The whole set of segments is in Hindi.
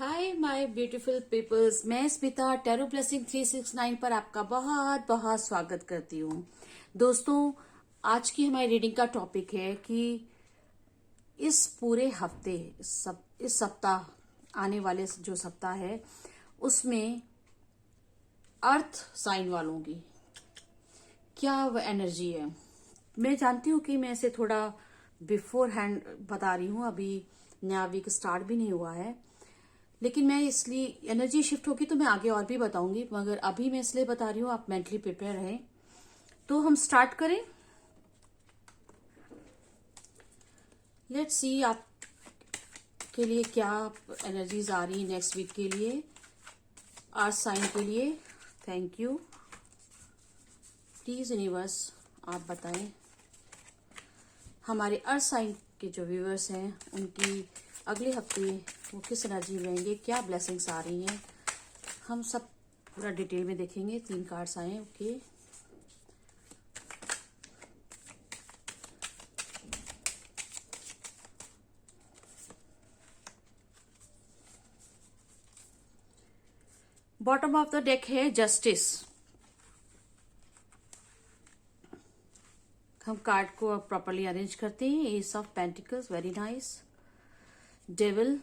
हाय माय ब्यूटीफुल पीपल्स, मैं स्मिता टैरो ब्लेसिंग 369 पर आपका बहुत बहुत स्वागत करती हूँ। दोस्तों, आज की हमारी रीडिंग का टॉपिक है कि इस पूरे हफ्ते इस सप्ताह आने वाले जो सप्ताह है उसमें अर्थ साइन वालों की क्या वह एनर्जी है। मैं जानती हूँ कि मैं इसे थोड़ा बिफोर हैंड बता रही हूँ, अभी नया वीक स्टार्ट भी नहीं हुआ है, लेकिन मैं इसलिए एनर्जी शिफ्ट होगी तो मैं आगे और भी बताऊंगी, मगर अभी मैं इसलिए बता रही हूँ आप मेंटली प्रिपेयर रहें। तो हम स्टार्ट करें। लेट्स सी आप के लिए क्या एनर्जीज आ रही नेक्स्ट वीक के लिए, अर्थ साइन के लिए। Thank you. प्लीज यूनिवर्स आप बताएं हमारे अर्थ साइन के जो व्यूअर्स हैं उनकी अगले हफ्ते वो किस एनर्जी में रहेंगे, क्या ब्लेसिंग्स आ रही हैं, हम सब पूरा डिटेल में देखेंगे। 3 कार्ड्स आए। Okay, bottom of the deck है जस्टिस। हम कार्ड को प्रॉपरली अरेंज करते हैं। S of pentacles, very nice. Devil,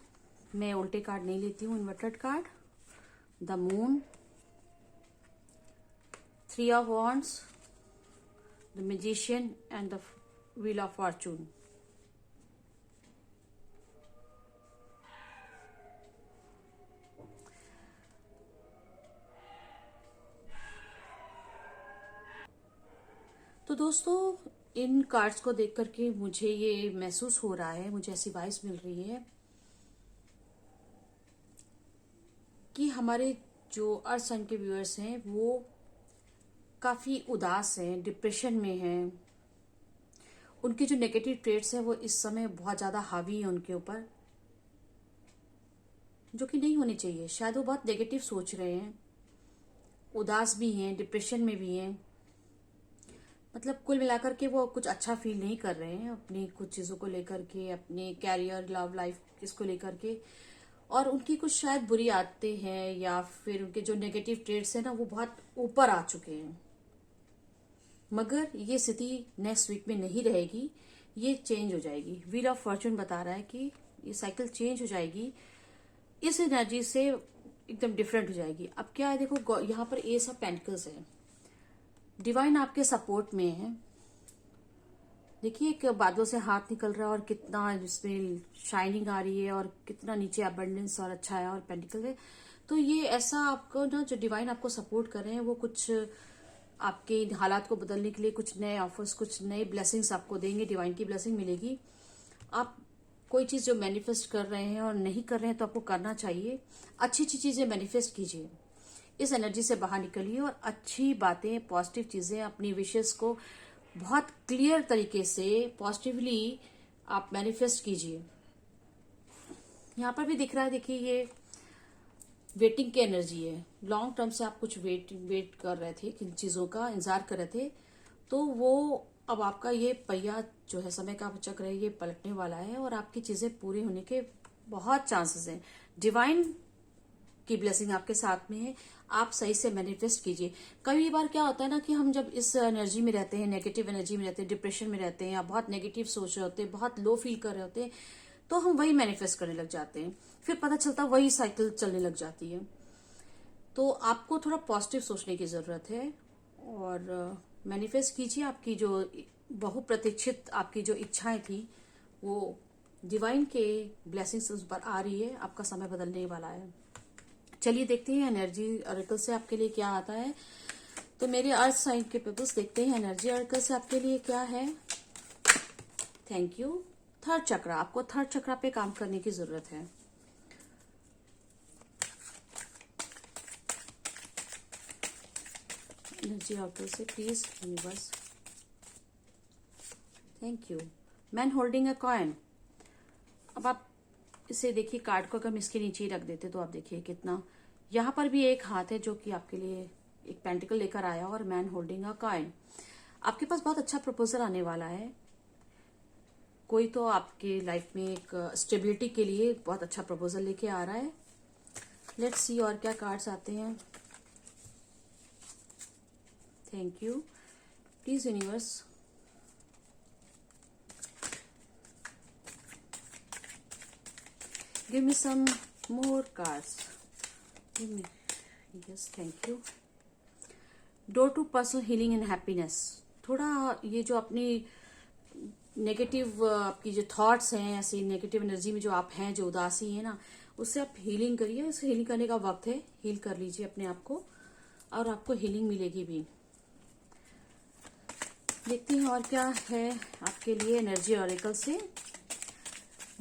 मैं उल्टे कार्ड नहीं लेती हूँ, inverted card. The moon, 3 of wands, the magician and the wheel of Fortune. तो दोस्तों, इन कार्ड्स को देख करके मुझे ये महसूस हो रहा है, मुझे ऐसी वाइब्स मिल रही है कि हमारे जो अर्थ साइन के व्यूअर्स हैं वो काफी उदास हैं, डिप्रेशन में हैं। उनके जो नेगेटिव ट्रेट्स हैं वो इस समय बहुत ज्यादा हावी है उनके ऊपर, जो कि नहीं होनी चाहिए। शायद वो बहुत नेगेटिव सोच रहे हैं, उदास भी हैं, डिप्रेशन में भी हैं। मतलब कुल मिलाकर के वो कुछ अच्छा फील नहीं कर रहे हैं अपनी कुछ चीजों को लेकर के, अपने कैरियर, लव लाइफ इसको लेकर के। और उनकी कुछ शायद बुरी आदतें हैं या फिर उनके जो नेगेटिव ट्रेड्स हैं ना वो बहुत ऊपर आ चुके हैं। मगर ये स्थिति नेक्स्ट वीक में नहीं रहेगी, ये चेंज हो जाएगी। व्हील ऑफ फॉर्चून बता रहा है कि ये साइकिल चेंज हो जाएगी, इस एनर्जी से एकदम डिफरेंट हो जाएगी। अब क्या है, देखो यहाँ पर एस ऑफ पेंटिकल्स है, डिवाइन आपके सपोर्ट में है। देखिए एक बादलों से हाथ निकल रहा है और कितना इसमें शाइनिंग आ रही है और कितना नीचे अबंडेंस और अच्छा है और पेंटिकल है। तो ये ऐसा आपको ना, जो डिवाइन आपको सपोर्ट कर रहे हैं वो कुछ आपके हालात को बदलने के लिए कुछ नए ऑफर्स, कुछ नए ब्लेसिंग्स आपको देंगे। डिवाइन की ब्लेसिंग मिलेगी। आप कोई चीज जो मैनिफेस्ट कर रहे हैं और नहीं कर रहे हैं तो आपको करना चाहिए। अच्छी अच्छी चीजें मैनिफेस्ट कीजिए, इस एनर्जी से बाहर निकलिए और अच्छी बातें, पॉजिटिव चीजें, अपनी विशेष को बहुत क्लियर तरीके से पॉजिटिवली आप मैनिफेस्ट कीजिए। यहाँ पर भी दिख रहा है, देखिए ये वेटिंग की एनर्जी है। लॉन्ग टर्म से आप कुछ वेट कर रहे थे, किन चीजों का इंतजार कर रहे थे, तो वो अब आपका ये पहिया जो है, समय का चक्र है, ये पलटने वाला है और आपकी चीजें पूरी होने के बहुत चांसेस हैं। डिवाइन की ब्लेसिंग आपके साथ में है, आप सही से मैनिफेस्ट कीजिए। कई बार क्या होता है ना कि हम जब इस एनर्जी में रहते हैं, नेगेटिव एनर्जी में रहते हैं, डिप्रेशन में रहते हैं या बहुत नेगेटिव सोच रहे होते हैं, बहुत लो फील कर रहे होते हैं, तो हम वही मैनिफेस्ट करने लग जाते हैं। फिर पता चलता वही साइकिल चलने लग जाती है। तो आपको थोड़ा पॉजिटिव सोचने की जरूरत है और मैनिफेस्ट कीजिए। आपकी जो बहुप्रतीक्षित आपकी जो इच्छाएं थी वो डिवाइन के ब्लेसिंग्स उस पर आ रही है। आपका समय बदलने वाला है। चलिए देखते हैं एनर्जी ऑरेकल से आपके लिए क्या आता है। तो मेरे अर्थ साइन के पीपल्स, देखते हैं एनर्जी ऑरेकल से आपके लिए क्या है। Thank you. थर्ड चक्र, आपको थर्ड चक्र पे काम करने की जरूरत है। एनर्जी ऑरेकल से please universe. Thank you. Man holding a coin. अब आप इसे देखिए, कार्ड को अगर हम इसके नीचे ही रख देते तो आप देखिए कितना, यहाँ पर भी एक हाथ है जो कि आपके लिए एक पेंटिकल लेकर आया और मैन होल्डिंग अ कॉइन। आपके पास बहुत अच्छा प्रपोजल आने वाला है। कोई तो आपके लाइफ में एक स्टेबिलिटी के लिए बहुत अच्छा प्रपोजल लेके आ रहा है। लेट्स सी और क्या कार्ड्स आते हैं। Thank you. Please universe, give me some more cards. Give me, yes thank you. Door to personal healing and happiness. थोड़ा ये जो अपनी नेगेटिव आपकी जो थॉट्स हैं, ऐसी नेगेटिव एनर्जी में जो आप हैं, जो उदासी है ना, उससे आप हीलिंग करिए। उस हीलिंग करने का वक्त है। हील कर लीजिए अपने आप को और आपको हीलिंग मिलेगी भी। देखती हैं और क्या है आपके लिए एनर्जी ऑरेकल से,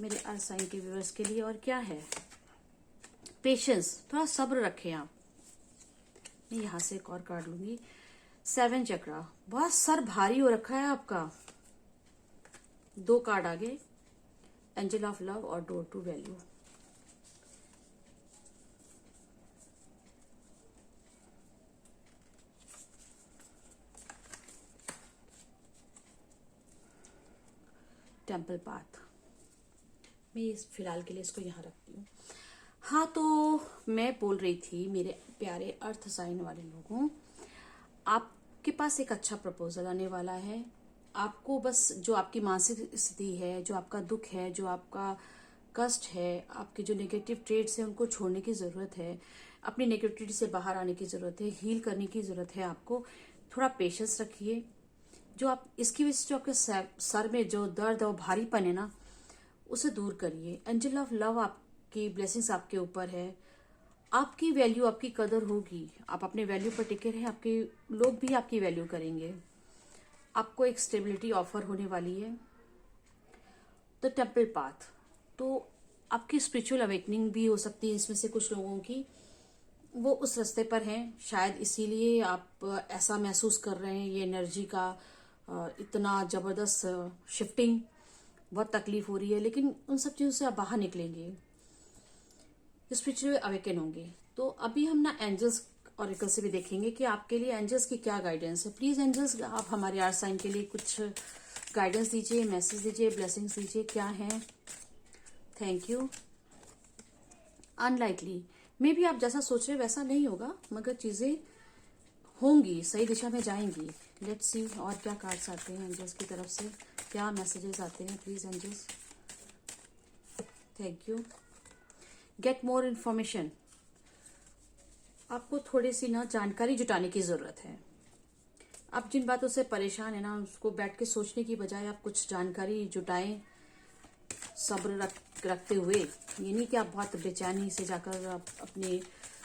मेरे अर्थ साइन के व्यूअर्स के लिए। और क्या है, पेशेंस, थोड़ा सब्र रखें आप। मैं यहां से एक और कार्ड लूंगी। 7 चक्रा, बहुत सर भारी हो रखा है आपका। 2 कार्ड आगे, एंजल ऑफ लव और door to value. Temple path. मैं इस फिलहाल के लिए इसको यहां रखती हूँ। हाँ, तो मैं बोल रही थी मेरे प्यारे अर्थ साइन वाले लोगों, आपके पास एक अच्छा प्रपोजल आने वाला है। आपको बस जो आपकी मानसिक स्थिति है, जो आपका दुख है, जो आपका कष्ट है, आपके जो नेगेटिव ट्रेड्स हैं, उनको छोड़ने की जरूरत है। अपनी नेगेटिविटी से बाहर आने की जरूरत है। हील करने की जरूरत है आपको। थोड़ा पेशेंस रखिए। जो आप इसकी वजह से जो आपके सर में जो दर्द और भारीपन है ना, उसे दूर करिए। एंजल ऑफ लव आपकी ब्लेसिंग्स आपके ऊपर है। आपकी वैल्यू, आपकी कदर होगी। आप अपने वैल्यू पर टिके रहे, आपके लोग भी आपकी वैल्यू करेंगे। आपको एक स्टेबिलिटी ऑफर होने वाली है। द टेम्पल पाथ, तो आपकी स्पिरिचुअल अवेकनिंग भी हो सकती है। इसमें से कुछ लोगों की वो उस रास्ते पर हैं, शायद इसीलिए आप ऐसा महसूस कर रहे हैं। ये एनर्जी का इतना जबरदस्त शिफ्टिंग, बहुत तकलीफ हो रही है, लेकिन उन सब चीजों से आप बाहर निकलेंगे, स्पिरिचुअली अवेकन होंगे। तो अभी हम ना एंजल्स ऑरेकल से भी देखेंगे कि आपके लिए एंजल्स की क्या गाइडेंस है। प्लीज एंजल्स, आप हमारे आर्ट साइन के लिए कुछ गाइडेंस दीजिए, मैसेज दीजिए, ब्लेसिंग्स दीजिए, क्या है। Thank you. अनलाइकली, मे भी आप जैसा सोच रहे वैसा नहीं होगा, मगर चीजें होंगी, सही दिशा में जाएंगी। लेट्स सी और क्या कार्ड्स आते हैं एंजल्स की तरफ से, क्या मैसेजेस आते हैं। Please angels, thank you. Get more information, आपको थोड़ी सी ना जानकारी जुटाने की जरूरत है। आप जिन बातों से परेशान है ना, उसको बैठ के सोचने की बजाय आप कुछ जानकारी जुटाएं, सब्र रखते हुए। ये नहीं कि आप बहुत बेचैनी से जाकर आप अपने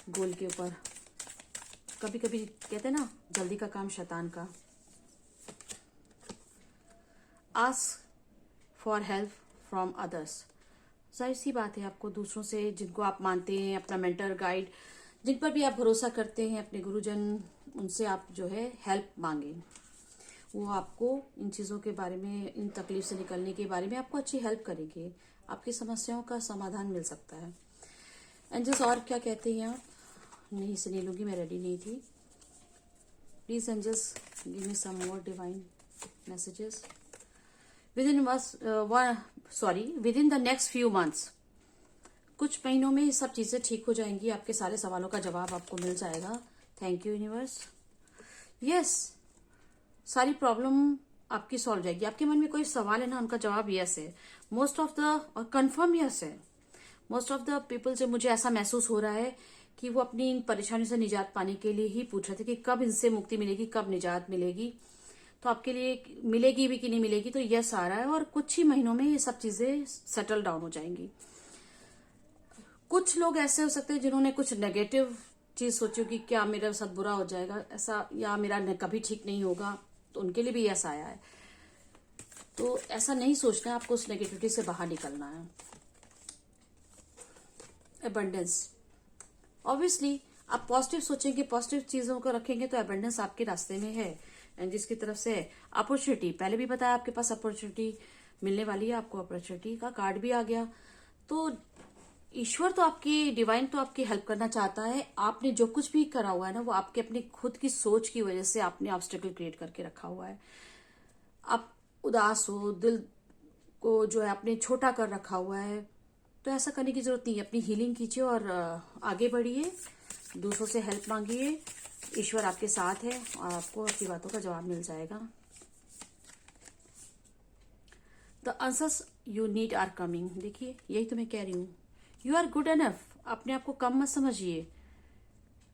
गोल के ऊपर, कभी कभी कहते हैं ना, जल्दी का काम शैतान का। Ask for help from others, जाहिर सी बात है, आपको दूसरों से, जिनको आप मानते हैं, अपना मेंटर गाइड, जिन पर भी आप भरोसा करते हैं, अपने गुरुजन, उनसे आप जो है हेल्प मांगे। वो आपको इन चीज़ों के बारे में, इन तकलीफ से निकलने के बारे में आपको अच्छी हेल्प करेंगे। आपकी समस्याओं का समाधान मिल सकता है। एंजल्स और क्या कहते हैं आप? नहीं से नहीं लूंगी, मैं रेडी नहीं थी। Please angels, give me some more divine messages. Within the next few months, कुछ महीनों में ये सब चीजें ठीक हो जाएंगी। आपके सारे सवालों का जवाब आपको मिल जाएगा। Thank you universe. यस, सारी प्रॉब्लम आपकी सॉल्व जाएगी। आपके मन में कोई सवाल है ना, उनका जवाब यस है। मोस्ट ऑफ द, और कंफर्म यस है। मोस्ट ऑफ द पीपल से मुझे ऐसा महसूस हो रहा है कि वो अपनी इन परेशानियों से निजात पाने के लिए ही पूछ रहे थे कि कब इनसे मुक्ति मिलेगी, कब निजात मिलेगी। तो आपके लिए मिलेगी भी कि नहीं मिलेगी, तो यस आ रहा है। और कुछ ही महीनों में ये सब चीजें सेटल डाउन हो जाएंगी। कुछ लोग ऐसे हो सकते हैं जिन्होंने कुछ नेगेटिव चीज सोची कि क्या मेरे साथ बुरा हो जाएगा ऐसा, या मेरा कभी ठीक नहीं होगा, तो उनके लिए भी यस आया है। तो ऐसा नहीं सोचना है, आपको उस नेगेटिविटी से बाहर निकलना है। एबंडेंस, ऑब्वियसली आप पॉजिटिव सोचेंगे, पॉजिटिव चीजों को रखेंगे, तो एबंडेंस आपके रास्ते में है। एंड जिसकी तरफ से अपॉर्चुनिटी, पहले भी बताया आपके पास अपॉर्चुनिटी मिलने वाली है। आपको अपॉर्चुनिटी का कार्ड भी आ गया। तो ईश्वर तो आपकी, डिवाइन तो आपकी हेल्प करना चाहता है। आपने जो कुछ भी करा हुआ है ना, वो आपके अपनी खुद की सोच की वजह से आपने ऑब्स्टेकल क्रिएट करके रखा हुआ है। आप उदास हो, दिल को जो है आपने छोटा कर रखा हुआ है, तो ऐसा करने की जरूरत नहीं है। अपनी हीलिंग कीजिए और आगे बढ़िए, दूसरों से हेल्प मांगिए। ईश्वर आपके साथ है और आपको आपकी बातों का जवाब मिल जाएगा। The answers you need are coming. देखिए, यही तो मैं कह रही हूँ, यू आर गुड एनफ। अपने आप को कम मत समझिए,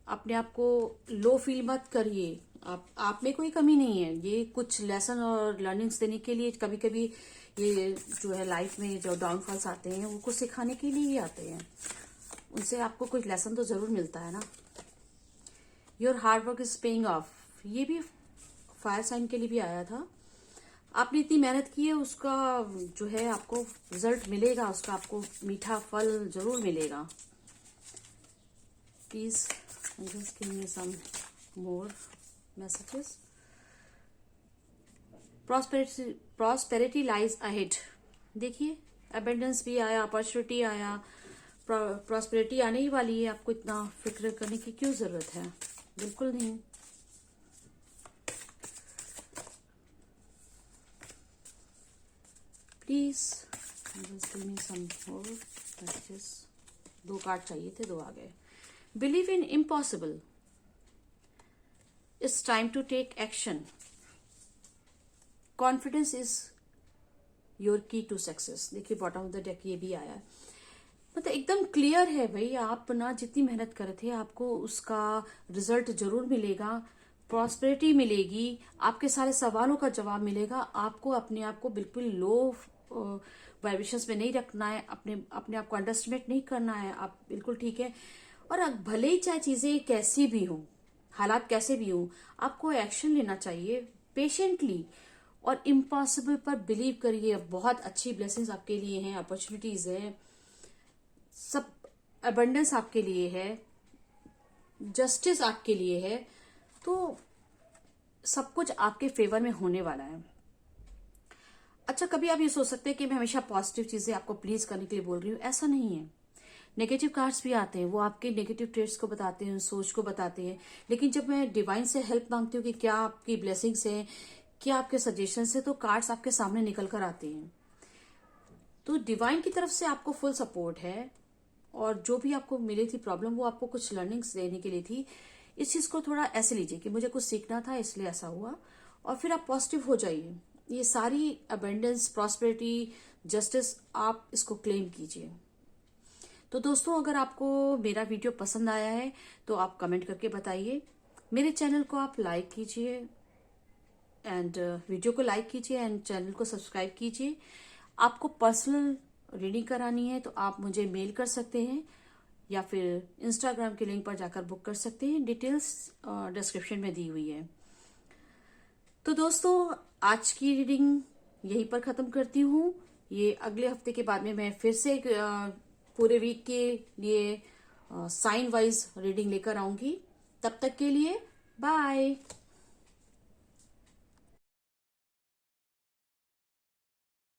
अपने आप को लो फील मत करिए। आप में कोई कमी नहीं है। ये कुछ लेसन और लर्निंग्स देने के लिए, कभी कभी ये जो है लाइफ में जो डाउनफॉल्स आते हैं वो कुछ सिखाने के लिए ही आते हैं। उनसे आपको कोई लेसन तो जरूर मिलता है ना। Your hard work is paying off. ये भी फायर साइन के लिए भी आया था। आपने इतनी मेहनत की है, उसका जो है आपको रिजल्ट मिलेगा, उसका आपको मीठा फल जरूर मिलेगा। Please just give me some more messages. Prosperity lies ahead. देखिए, अबेंडेंस भी आया, अपॉर्चुनिटी आया, प्रॉस्पेरिटी आने ही वाली है। आपको इतना फिक्र करने की क्यों जरूरत है? बिल्कुल नहीं। Please just give me some more messages. 2 card चाहिए थे, 2 आ गए। Believe in impossible. It's time to take action. Confidence is your key to success. देखिए, बॉटम ऑफ द डेक ये भी आया है। मतलब एकदम क्लियर है भाई, आप ना जितनी मेहनत करे थे आपको उसका रिजल्ट जरूर मिलेगा। प्रॉस्पेरिटी मिलेगी, आपके सारे सवालों का जवाब मिलेगा। आपको अपने आप को बिल्कुल लो वाइब्रेशंस में नहीं रखना है, अपने आप को अंडरस्टिमेट नहीं करना है। आप बिल्कुल ठीक है। और भले ही चाहे चीजें कैसी भी हो, हालात कैसे भी हो, आपको एक्शन लेना चाहिए पेशेंटली। और इम्पॉसिबल पर बिलीव करिए। बहुत अच्छी ब्लेसिंग्स आपके लिए हैं, अपॉर्चुनिटीज है, सब अबंडेंस आपके लिए है, जस्टिस आपके लिए है। तो सब कुछ आपके फेवर में होने वाला है। अच्छा, कभी आप ये सोच सकते हैं कि मैं हमेशा पॉजिटिव चीजें आपको प्लीज करने के लिए बोल रही हूँ, ऐसा नहीं है। नेगेटिव कार्ड्स भी आते हैं, वो आपके नेगेटिव ट्रेट्स को बताते हैं, सोच को बताते हैं। लेकिन जब मैं डिवाइन से हेल्प मांगती हूँ कि क्या आपकी ब्लेसिंग्स है, क्या आपके सजेशंस है, तो कार्ड्स आपके सामने निकल कर आते हैं। तो डिवाइन की तरफ से आपको फुल सपोर्ट है। और जो भी आपको मिली थी प्रॉब्लम, वो आपको कुछ लर्निंग्स देने के लिए थी। इस चीज को थोड़ा ऐसे लीजिए कि मुझे कुछ सीखना था इसलिए ऐसा हुआ, और फिर आप पॉजिटिव हो जाइए। ये सारी अबेंडेंस, प्रॉस्पेरिटी, जस्टिस, आप इसको क्लेम कीजिए। तो दोस्तों, अगर आपको मेरा वीडियो पसंद आया है तो आप कमेंट करके बताइए। मेरे चैनल को आप लाइक कीजिए एंड वीडियो को लाइक कीजिए एंड चैनल को सब्सक्राइब कीजिए। आपको पर्सनल रीडिंग करानी है तो आप मुझे मेल कर सकते हैं या फिर इंस्टाग्राम के लिंक पर जाकर बुक कर सकते हैं। डिटेल्स डिस्क्रिप्शन में दी हुई है। तो दोस्तों, आज की रीडिंग यहीं पर खत्म करती हूँ। ये अगले हफ्ते के बाद में मैं फिर से पूरे वीक के लिए साइन वाइज रीडिंग लेकर आऊंगी। तब तक के लिए बाय।